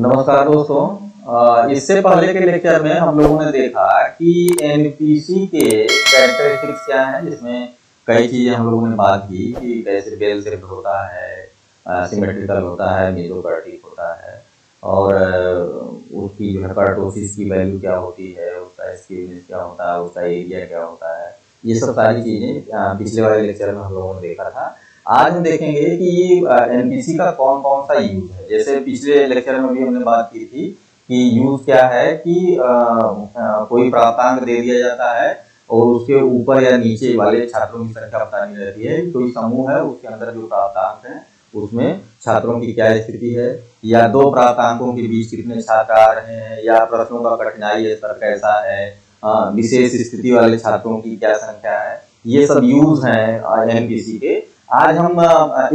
नमस्कार दोस्तों। इससे पहले के लेक्चर में हम लोगों ने देखा कि एनपीसी के कैरेक्टरिस्टिक्स क्या हैं, जिसमें कई चीजें हम लोगों ने बात की कि कैसे बेल शेप्ड होता है, सिमेट्रिकल होता है, मेसोकार्टिक होता है, और उसकी जो है कर्टोसिस की वैल्यू क्या होती है, उसका स्केवनेस क्या होता है, उसका एरिया क्या होता है। ये सब सारी चीजें पिछले वाले लेक्चर में हम लोगों ने देखा था। आज हम देखेंगे कि एनपीसी का कौन कौन सा यूज है। जैसे पिछले लेक्चर में भी हमने बात की थी कि यूज क्या है कि कोई प्राप्तांक दे दिया जाता है और उसके ऊपर या नीचे वाले छात्रों की संख्या बतानी रहती है। कोई समूह है, उसके अंदर जो प्राप्तांक है उसमें छात्रों की क्या स्थिति है, या दो प्राप्तांकों के बीच कितने छात्र आ रहे हैं, या प्रश्नों का कठिनाई स्तर कैसा है, विशेष स्थिति वाले छात्रों की क्या संख्या है। ये सब यूज हैं एनपीसी के। आज हम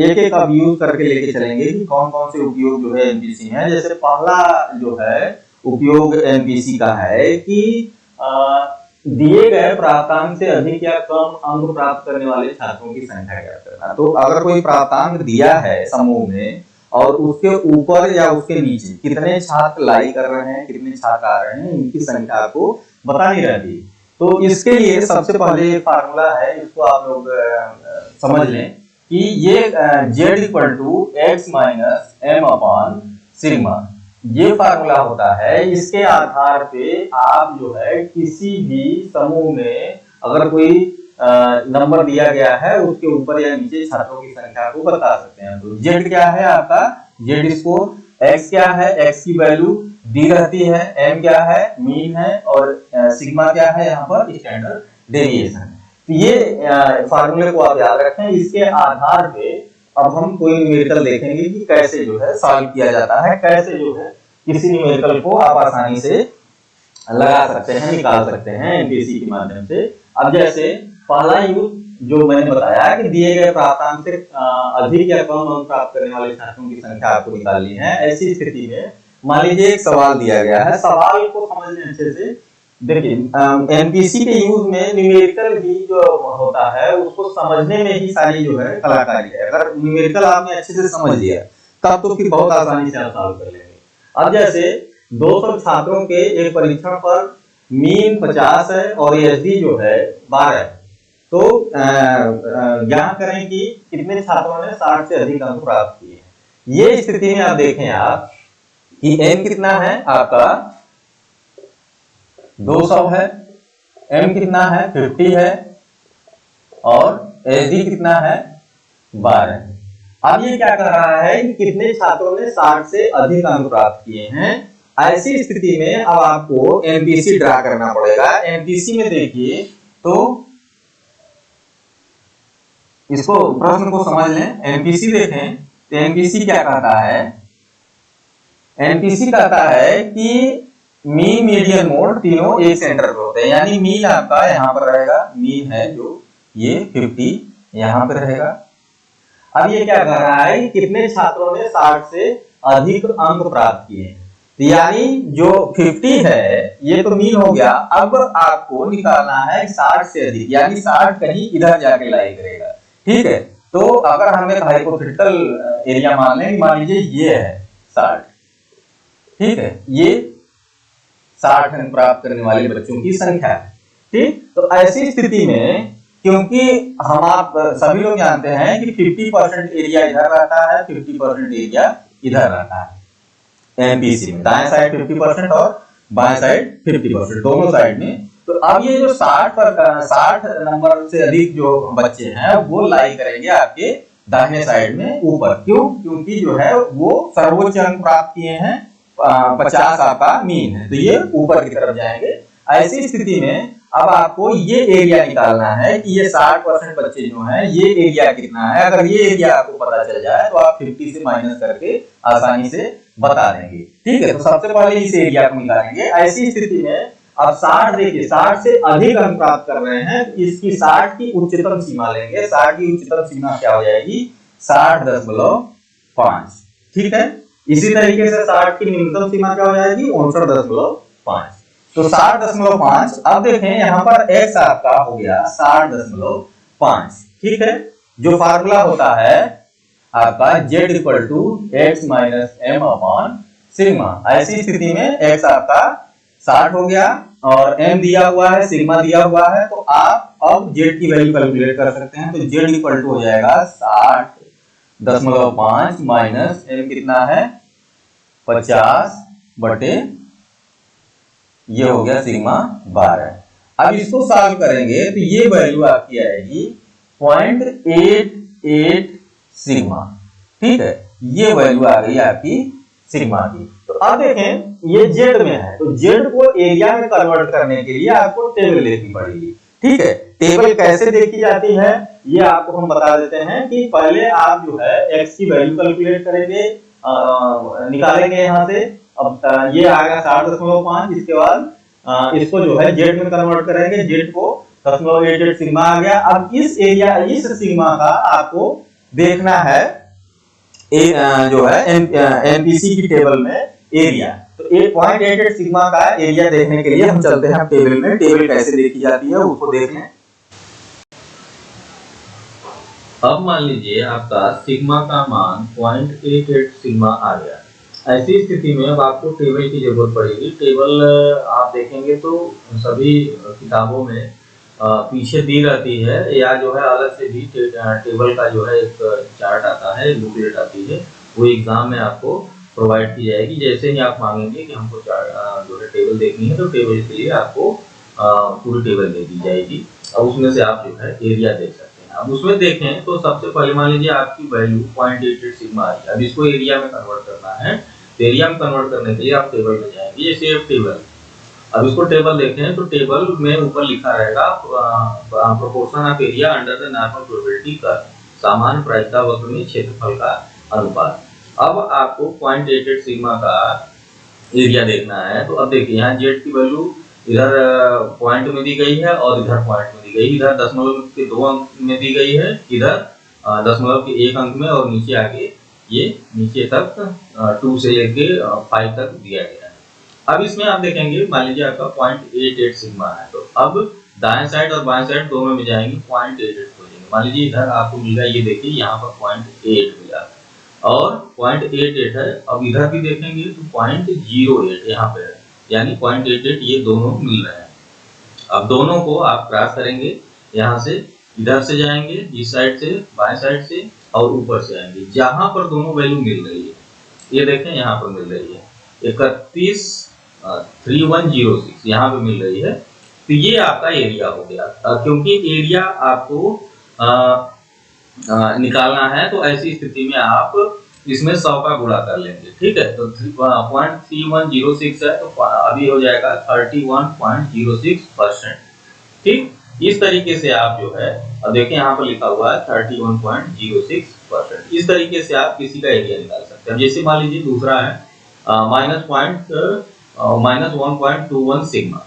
एक एक अब यूज करके लेके चलेंगे कि कौन कौन से उपयोग जो है एनपीसी हैं। जैसे पहला जो है उपयोग एनपीसी का है कि दिए गए प्राप्तांक से अधिक या कम अंक प्राप्त करने वाले छात्रों की संख्या ज्ञात करना। तो अगर कोई प्राप्तांक दिया है समूह में और उसके ऊपर या उसके नीचे कितने छात्र लाई कर रहे हैं, कितने छात्र आ रहे हैं, इनकी संख्या को बतानी रहती। तो इसके लिए सबसे पहले एक फार्मूला है, इसको आप लोग समझ लें कि ये z equal to x minus m upon sigma, ये फार्मूला होता है। इसके आधार पे आप जो है किसी भी समूह में अगर कोई नंबर दिया गया है उसके ऊपर या नीचे छात्रों की संख्या को बता सकते हैं। तो z क्या है आपका, z स्कोर, x क्या है, x की वैल्यू दी रहती है, m क्या है, मीन है, और सिग्मा क्या है यहाँ पर स्टैंडर्ड डेविएशन। तो ये फार्मूले को आप याद रखें। इसके आधार पे अब हम कोई न्यूमेरिकल देखेंगे कि कैसे जो है सॉल्व किया जाता है, कैसे जो है किसी न्यूमेरिकल को आप आसानी से लगा सकते हैं, निकाल सकते हैं एनपीसी के माध्यम से। अब जैसे पहला यूज जो मैंने बताया कि दिए गए प्राप्तांक से अधिक या कम अंक प्राप्त करने वाले छात्रों की संख्या आपको निकालनी है। ऐसी स्थिति में मान लीजिए एक सवाल दिया गया है, सवाल को समझ लें अच्छे से। देखिए एनपीसी के यूज में न्यूमेरिकल भी जो होता है उसको समझने में ही सारी जो है कलाकारी है। अगर न्यूमेरिकल आपने अच्छे से समझ लिया तब तो फिर बहुत आसानी से आप सॉल्व कर लेंगे। अब जैसे 200 छात्रों के एक परीक्षण पर मीन 50 है और एसडी जो है 12 है, तो ज्ञात करें कि कितने छात्रों ने 60 से अधिक अंक प्राप्त किए। ये स्थिति में आप देखें आप कि एन कितना है आपका 200 है, m कितना है 50 है, और एसडी कितना है 12। अब ये क्या कर रहा है कि कितने छात्रों ने 60 से अधिक अंक प्राप्त किए हैं। ऐसी स्थिति में अब आपको एनपीसी ड्रा करना पड़ेगा। एनपीसी में देखिए तो इसको प्रश्न को समझ लें। एनपीसी देखें तो एनपीसी क्या कहता है, एनपीसी कहता है कि मीन मीडियन मोड तीनों एक सेंटर पे होते हैं। यानी मीन आपका यहाँ पर रहेगा, मीन है जो ये 50 यहाँ पे रहेगा। अब ये क्या कर रहा है कि कितने छात्रों ने 60 से अधिक अंक प्राप्त किए। तो यानी जो 50 है ये तो मीन हो गया। अब आपको निकालना है 60 से अधिक, यानी 60 कहीं इधर जाके लाई करेगा। ठीक है, तो अगर हम एक हाइपोथेटिकल एरिया मान लें, मान लीजिए ये है 60, ठीक है, ये 60 अंक प्राप्त करने वाले बच्चों की संख्या है। ठीक, तो ऐसी स्थिति में क्योंकि हम आप सभी लोग जानते हैं कि 50% एरिया इधर रहता है, 50% एरिया इधर रहता है एनपीसी में। दाएं साइड 50% और बाएं साइड 50%, दोनों साइड में। तो अब ये जो 60 नंबर से अधिक जो बच्चे हैं वो लाई करेंगे आपके दाहिने साइड में ऊपर। क्यों? क्योंकि जो है वो सर्वोच्च अंक प्राप्त किए हैं, 50 आपका मीन है, तो ये ऊपर की तरफ जाएंगे। ऐसी स्थिति में अब आपको ये एरिया निकालना है कि ये 60% बच्चे जो हैं ये एरिया कितना है। अगर ये एरिया आपको पता चल जाए तो आप 50 से माइनस करके आसानी से बता देंगे। ठीक है, तो सबसे पहले इस एरिया को निकालेंगे। ऐसी स्थिति में अब 60 देखिए 60 से अधिक अंक प्राप्त कर रहे हैं, इसकी 60 की उच्चतम सीमा लेंगे। 60 की उच्चतम सीमा क्या हो जाएगी, 60.5। ठीक है, इसी तरीके से 60 की न्यूनतम सीमा क्या हो जाएगी, 59.5। तो 60.5। अब देखें यहाँ पर x आपका हो गया 60.5। ठीक है, जो फार्मूला होता है आपका z equal to x minus m upon sigma. ऐसी स्थिति में x आपका 60 हो गया और m दिया हुआ है, सिग्मा दिया हुआ है, तो आप अब z की वैल्यू कैलकुलेट कर सकते हैं। तो z इक्वल टू हो जाएगा 60.5 माइनस m कितना है 50 बटे ये हो गया सिग्मा 12। अब इसको सॉल्व करेंगे तो ये वैल्यू आपकी आएगी 0.88 सिग्मा। ठीक है, ये वैल्यू आ गई आपकी सिग्मा की। तो अब देखें ये जेड में है, तो जेड को एरिया में कन्वर्ट करने के लिए आपको टेबल देखनी पड़ेगी। ठीक है, टेबल कैसे देखी जाती है ये आपको हम बता देते हैं कि पहले आप जो है एक्स की वैल्यू कैलकुलेट करेंगे, निकालेंगे यहाँ से। अब ये आएगा 60.5, इसके बाद इसको जो है जेड में कन्वर्ट करेंगे, जेड को 0.88 सिग्मा आ गया। अब इस एरिया, इस सिग्मा का आपको देखना है जो है एनपीसी की टेबल में एरिया। तो 0.88 सिग्मा का एरिया देखने के लिए हम चलते हैं टेबल में। टेबल कैसे देखी जाती है उसको देख लें। अब मान लीजिए आपका सिग्मा का मान 0.88 सिग्मा आ गया। ऐसी स्थिति में अब आपको टेबल की जरूरत पड़ेगी। टेबल आप देखेंगे तो सभी किताबों में पीछे दी रहती है, या जो है अलग से भी टेबल का जो है एक चार्ट आता है, बुकलेट आती है, वो एग्जाम में आपको प्रोवाइड की जाएगी। जैसे ही आप मांगेंगे कि हमको जो है टेबल देखनी है, तो टेबल के लिए आपको पूरी टेबल दे दी जाएगी और उसमें से आप जो है एरिया देख सकते हैं। अब उसमें देखें तो सबसे पहले मान लीजिए आपकी वैल्यू 0.88 सिग्मा आई। अब इसको एरिया में कन्वर्ट करना है, तो एरिया में कन्वर्ट करने के लिए आप टेबल में जाएंगे, ये सेव टेबल। अब इसको टेबल देखें तो टेबल में ऊपर लिखा रहेगा proportion of area under the normal probability का, सामान्य प्रायिकता वक्र में क्षेत्रफल का अनुपात। अब आपको 0.88 सिग्मा का एरिया देखना है। तो अब देखिए यहाँ जेड की वैल्यू इधर पॉइंट में दी गई है और इधर पॉइंट में दी गई, इधर दशमलव के 2 अंक में दी गई है, इधर दशमलव के 1 अंक में, और नीचे आगे ये नीचे तक 2 से लेके 5 तक दिया गया है। अब इसमें आप देखेंगे मान लीजिए आपका 0.88 सिग्मा है, तो अब दाएं साइड और बाएं साइड दोनों में जाएंगे 0.88 हो जाएंगे। मान लीजिए इधर आपको मिला, ये देखिए यहाँ पर 0.8 मिला और 0.88 है। अब इधर भी देखेंगे तो 0.08 यहाँ पे है, यानी 0.88 ये दोनों मिल रहे हैं। अब दोनों को आप क्रॉस करेंगे, यहाँ से इधर से जाएंगे, इस साइड से, बाएं साइड से, और ऊपर से आएंगे जहां पर दोनों वैल्यू मिल रही है। ये देखें यहाँ पर मिल रही है 313106 यहाँ पे मिल रही है। तो ये आपका एरिया हो गया, क्योंकि एरिया आपको निकालना है, तो ऐसी स्थिति में आप इसमें 100 का गुणा कर लेंगे। ठीक है, तो 0.3106 है, तो अभी हो जाएगा 31.06%। ठीक, इस तरीके से आप जो है, अब देखिए यहाँ पर लिखा हुआ है 31.06%। इस तरीके से आप किसी का एरिया निकाल सकते हैं। जैसे मान लीजिए दूसरा है -1.21 सिग्मा।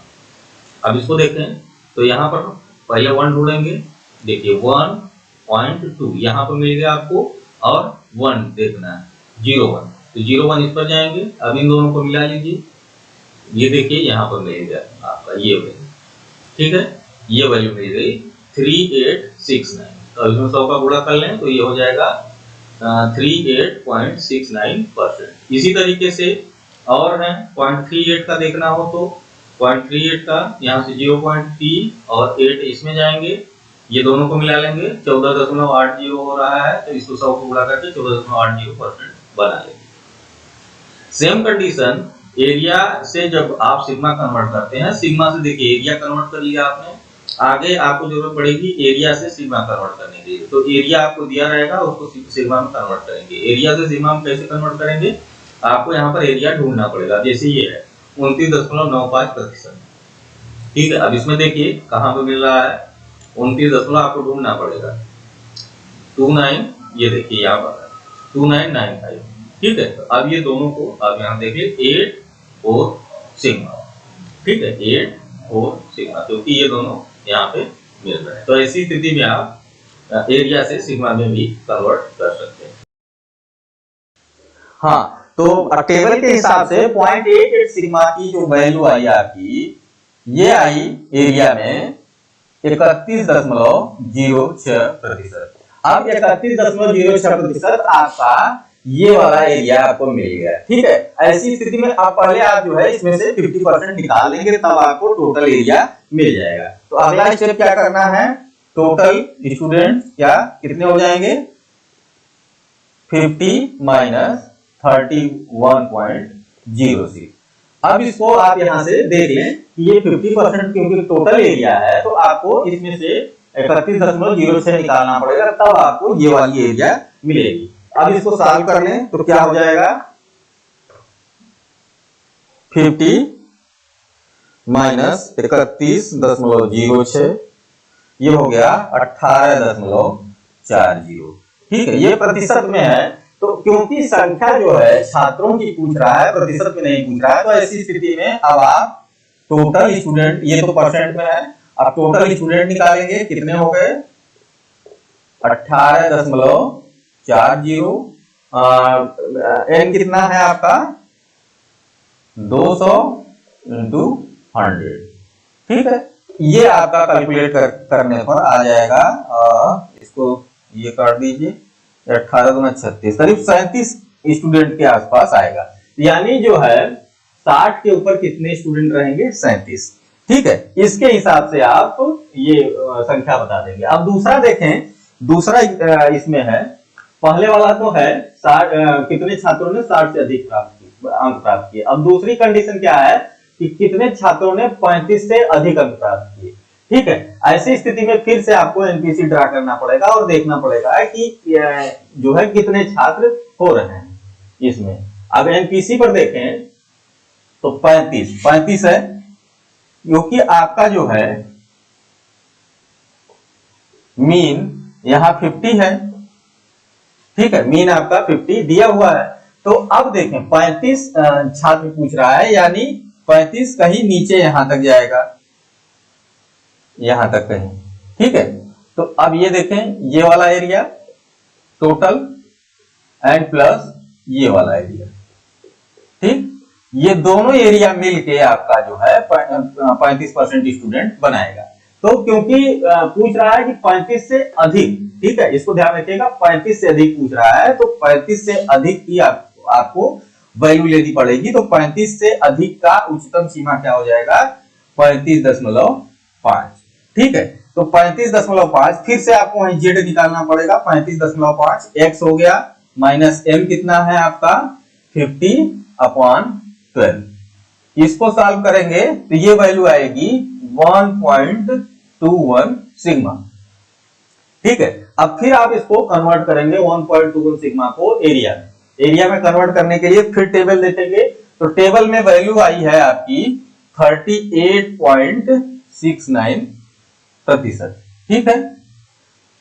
अब इसको देखें तो यहाँ पर पहले 1 ढूंढेंगे, देखिए 1.2 यहाँ पर मिल गया आपको, और 1 देखना है 0.1, तो 0.1 इस पर जाएंगे। अब इन दोनों को मिला लीजिए, ये देखिए यहाँ पर मिल गया आपका ये वैल्यू। ठीक है, ये वैल्यू मिल गई 3869। तो इसमें 100 का गुणा कर लें तो ये हो जाएगा 38.69%। इसी तरीके से और है 0.38 का देखना हो तो 0.38 का यहाँ से 0.3 और 8 इसमें जाएंगे, ये दोनों को मिला लेंगे, 14.80 हो रहा है, तो इसको 100 को गुणा करके 14.80% बना लेंगे। सेम कंडीशन एरिया से जब आप सिग्मा कन्वर्ट करते हैं, सिग्मा से देखिए एरिया कन्वर्ट कर लिया आपने, आगे आपको जरूरत पड़ेगी एरिया से सिग्मा कन्वर्ट करने के लिए। तो एरिया आपको दिया रहेगा, उसको सिग्मा में कन्वर्ट करेंगे। एरिया से सिग्मा में कैसे कन्वर्ट करेंगे, आपको यहाँ पर एरिया ढूंढना पड़ेगा। जैसे ये है 29.95%। ठीक है, अब इसमें देखिए कहाँ पे मिल रहा है 29 आपको ढूंढना पड़ेगा 29, ये देखिए यहाँ पर 2995। ठीक है, तो अब ये दोनों को आप यहाँ देखिए 8 और सिग्मा। ठीक है, 8 और सिग्मा, क्योंकि ये दोनों यहाँ पे मिल रहे हैं। तो ऐसी स्थिति में आप एरिया से सिग्मा में भी कन्वर्ट कर सकते हैं। हाँ, तो टेबल के हिसाब से 0.88 सिग्मा की जो वैल्यू आई आपकी, ये आई एरिया में 31.06%। अब 31.06% आपका ये वाला एरिया आपको मिल गया। ठीक है, ऐसी स्थिति में आप पहले आप जो है इसमें से 50% निकाल देंगे, तब आपको टोटल एरिया मिल जाएगा। तो अगला स्टेप क्या करना है, टोटल स्टूडेंट क्या कितने हो जाएंगे, 50 माइनस 31.06। अब इसको आप यहां से देख लें कि ये 50% क्योंकि टोटल एरिया है, तो आपको इसमें से 31.06 निकालना पड़ेगा, तब आपको ये वाली एरिया मिलेगी। अब इसको सॉल्व कर लें तो क्या हो जाएगा, 50 माइनस 31.06, ये हो गया 18.40। ठीक है, ये प्रतिशत में है, तो क्योंकि संख्या जो है छात्रों की पूछ रहा है, प्रतिशत में नहीं पूछ रहा है, तो ऐसी स्थिति में अब आप टोटल स्टूडेंट, ये तो परसेंट में है, अब टोटल स्टूडेंट निकालेंगे, कितने हो गए 18.40। एन कितना है आपका 200 इंटू 100। ठीक है, ये आपका कैलकुलेट करने पर आ जाएगा, इसको ये कर दीजिए, 18×36 करीब 37 स्टूडेंट के आसपास आएगा। यानी जो है 60 के ऊपर कितने स्टूडेंट रहेंगे, 37। ठीक है, इसके हिसाब से आप ये संख्या बता देंगे। अब दूसरा देखें, दूसरा इसमें है, पहले वाला तो है 60 कितने छात्रों ने 60 से अधिक अंक प्राप्त किए। अब दूसरी कंडीशन क्या है कि कितने छात्रों ने 35 से अधिक अंक प्राप्त किए। ठीक है, ऐसी स्थिति में फिर से आपको एनपीसी ड्रा करना पड़ेगा और देखना पड़ेगा कि जो है कितने छात्र हो रहे हैं इसमें। अब एनपीसी पर देखें तो 35 है, क्योंकि आपका जो है मीन यहां 50 है। ठीक है, मीन आपका 50 दिया हुआ है। तो अब देखें 35 छात्र पूछ रहा है, यानी 35 कहीं नीचे यहां तक जाएगा, यहां तक कहीं। ठीक है, तो अब ये देखें, ये वाला एरिया टोटल एंड प्लस ये वाला एरिया। ठीक, ये दोनों एरिया मिलके आपका जो है 35% स्टूडेंट बनाएगा। तो क्योंकि पूछ रहा है कि 35 से अधिक, ठीक है, इसको ध्यान रखिएगा, 35 से अधिक पूछ रहा है, तो 35 से अधिक की आपको वैल्यू लेनी पड़ेगी। तो 35 से अधिक का उच्चतम सीमा क्या हो जाएगा, 35.5। ठीक है, तो 35.5, फिर से आपको वहीं जेड निकालना पड़ेगा, 35.5 एक्स हो गया, माइनस एम कितना है आपका 50/12। इसको सॉल्व करेंगे तो ये वैल्यू आएगी 1.21 सिग्मा। ठीक है, अब फिर आप इसको कन्वर्ट करेंगे 1.21 सिग्मा को एरिया में। एरिया में कन्वर्ट करने के लिए फिर टेबल देखेंगे, तो टेबल में वैल्यू आई है आपकी 38.69%। ठीक है,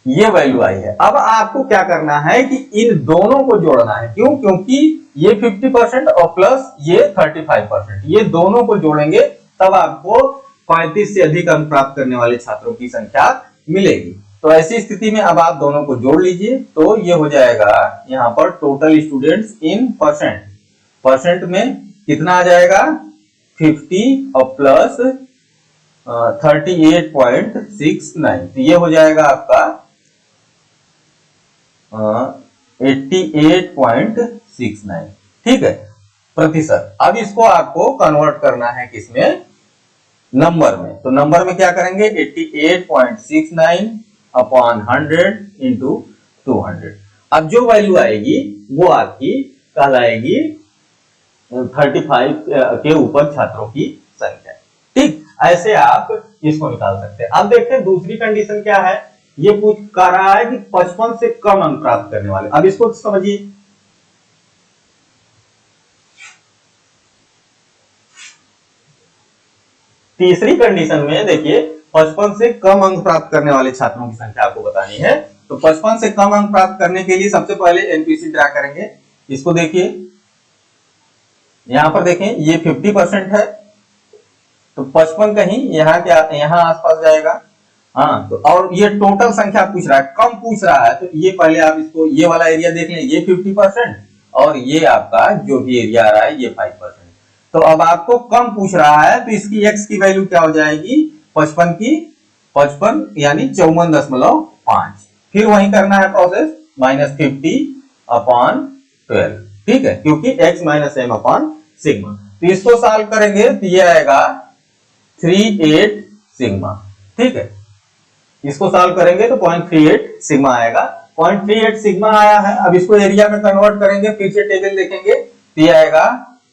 ये वैल्यू आई है। अब आपको क्या करना है कि इन दोनों को जोड़ना है। क्यों, क्योंकि ये 50% और प्लस ये 35%, ये दोनों को जोड़ेंगे तब आपको 35 से अधिक अंक प्राप्त करने वाले छात्रों की संख्या मिलेगी। तो ऐसी स्थिति में अब आप दोनों को जोड़ लीजिए, तो ये हो जाएगा यहाँ पर टोटल स्टूडेंट्स इन परसेंट में कितना आ जाएगा 50 और प्लस 38.69, तो ये हो जाएगा आपका 88.69। ठीक है, प्रतिशत। अब इसको आपको कन्वर्ट करना है किसमें, नंबर में। तो नंबर में क्या करेंगे, 88.69/100 इंटू 200। अब जो वैल्यू आएगी वो आपकी कहलाएगी 35 के ऊपर छात्रों की संख्या। ठीक, ऐसे आप इसको निकाल सकते हैं। अब देखते हैं दूसरी कंडीशन क्या है। ये पूछ कर रहा है कि 55 से कम अंक प्राप्त करने वाले। अब इसको समझिए, तीसरी कंडीशन में देखिए 55 से कम अंक प्राप्त करने वाले छात्रों की संख्या आपको बतानी है। तो 55 से कम अंक प्राप्त करने के लिए सबसे पहले एनपीसी ड्रा करेंगे। इसको देखिए, यहां पर देखें ये 50% है, तो 55 कहीं यहाँ क्या यहाँ आसपास जाएगा। हाँ, तो और ये टोटल संख्या पूछ रहा है, कम पूछ रहा है, तो ये पहले आप इसको ये वाला एरिया देख लें, ये 50% और ये आपका जो भी एरिया आ रहा है ये 5%। तो अब आपको कम पूछ रहा है, तो इसकी x की वैल्यू क्या हो जाएगी 55 की 55 यानी 54.5। फिर वही करना है प्रोसेस, -50/ 12, ठीक है, क्योंकि x minus m upon sigma. तो इसको सॉल्व करेंगे तो ये आएगा 38 सिग्मा, ठीक है, इसको सॉल्व करेंगे तो 0.38 सिग्मा आएगा। 0.38 सिग्मा आया है। अब इसको एरिया में कन्वर्ट करेंगे, फिर से टेबल देखेंगे तो ये आएगा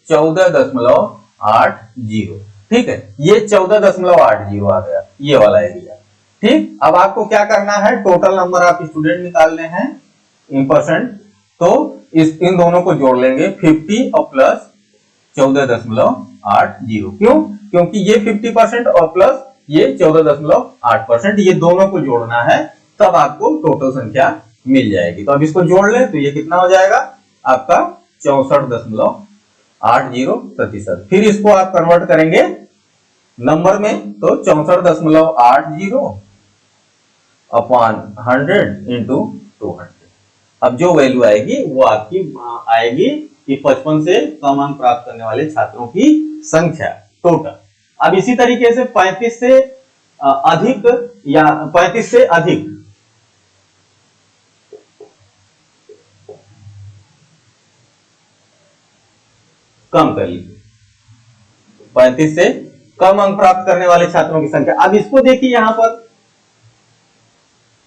14.80, ठीक है, ये 14.80 आ गया, ये वाला एरिया, ठीक। अब आपको क्या करना है, टोटल नंबर आप स्टूडेंट निकालने हैं इन परसेंट, तो इन दोनों को जोड़ लेंगे 50 और प्लस 14.80, क्यों, क्योंकि ये 50% और प्लस ये 14.8%, ये दोनों को जोड़ना है, तब आपको टोटल संख्या मिल जाएगी। तो अब इसको जोड़ लें तो ये कितना हो जाएगा आपका 64.80%। फिर इसको आप कन्वर्ट करेंगे नंबर में, तो 64.80 अपॉन 100 इंटू 200। अब जो वैल्यू आएगी वो आपकी आएगी कि 55 से कम अंक प्राप्त करने वाले छात्रों की संख्या टोटल। अब इसी तरीके से 35 से अधिक या 35 से अधिक कम कर लीजिए, 35 से कम अंक प्राप्त करने वाले छात्रों की संख्या। अब इसको देखिए यहां पर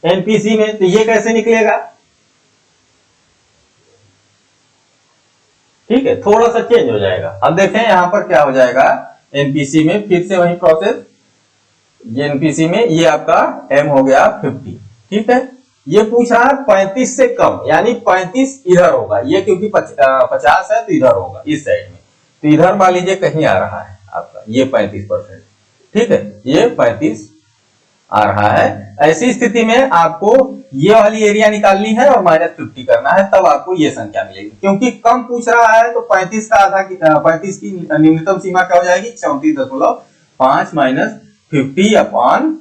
एनपीसी में, तो ये कैसे निकलेगा, ठीक है, थोड़ा सा चेंज हो जाएगा। अब देखें यहां पर क्या हो जाएगा एनपीसी में, फिर से वही प्रोसेस, ये एनपीसी में ये आपका एम हो गया 50, ठीक है, ये पूछ रहा है 35 से कम, यानी 35 इधर होगा, ये क्योंकि 50 है तो इधर होगा इस साइड में, तो इधर मान लीजिए कहीं आ रहा है आपका ये 35%, ठीक है, ये 35 आ रहा है। ऐसी स्थिति में आपको ये वाली एरिया निकालनी है और -50 करना है, तब आपको ये संख्या मिलेगी। क्योंकि कम पूछ रहा है तो 35 का आधा, 35 की न्यूनतम सीमा क्या हो जाएगी 34.5 माइनस 50 अपॉन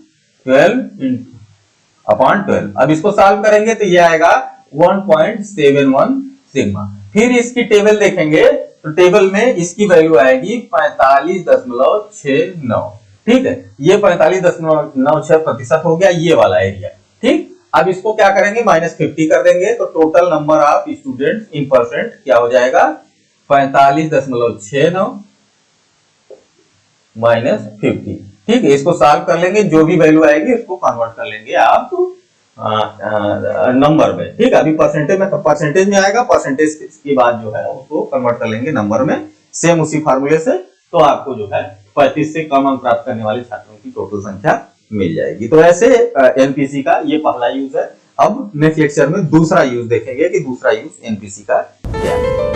12 अब इसको सॉल्व करेंगे तो ये आएगा 1.71 सिग्मा। फिर इसकी टेबल देखेंगे तो टेबल में इसकी वैल्यू आएगी 45.69, ठीक है, ये 45.96% हो गया ये वाला एरिया, ठीक। अब इसको क्या करेंगे -50 कर देंगे, तो total number of student in percent क्या हो जाएगा 45.69 -50, ठीक है, इसको सॉल्व कर लेंगे, जो भी वैल्यू आएगी उसको कन्वर्ट कर लेंगे आप नंबर में, ठीक है। अभी परसेंटेज में, परसेंटेज में आएगा, परसेंटेज के बाद जो है उसको कन्वर्ट कर लेंगे नंबर में, सेम उसी फार्मूले से, तो आपको जो है 35 से कम अंक प्राप्त करने वाले छात्रों की टोटल संख्या मिल जाएगी। तो ऐसे एनपीसी का ये पहला यूज है। अब नेक्स्ट लेक्चर में दूसरा यूज देखेंगे कि दूसरा यूज एनपीसी का क्या है।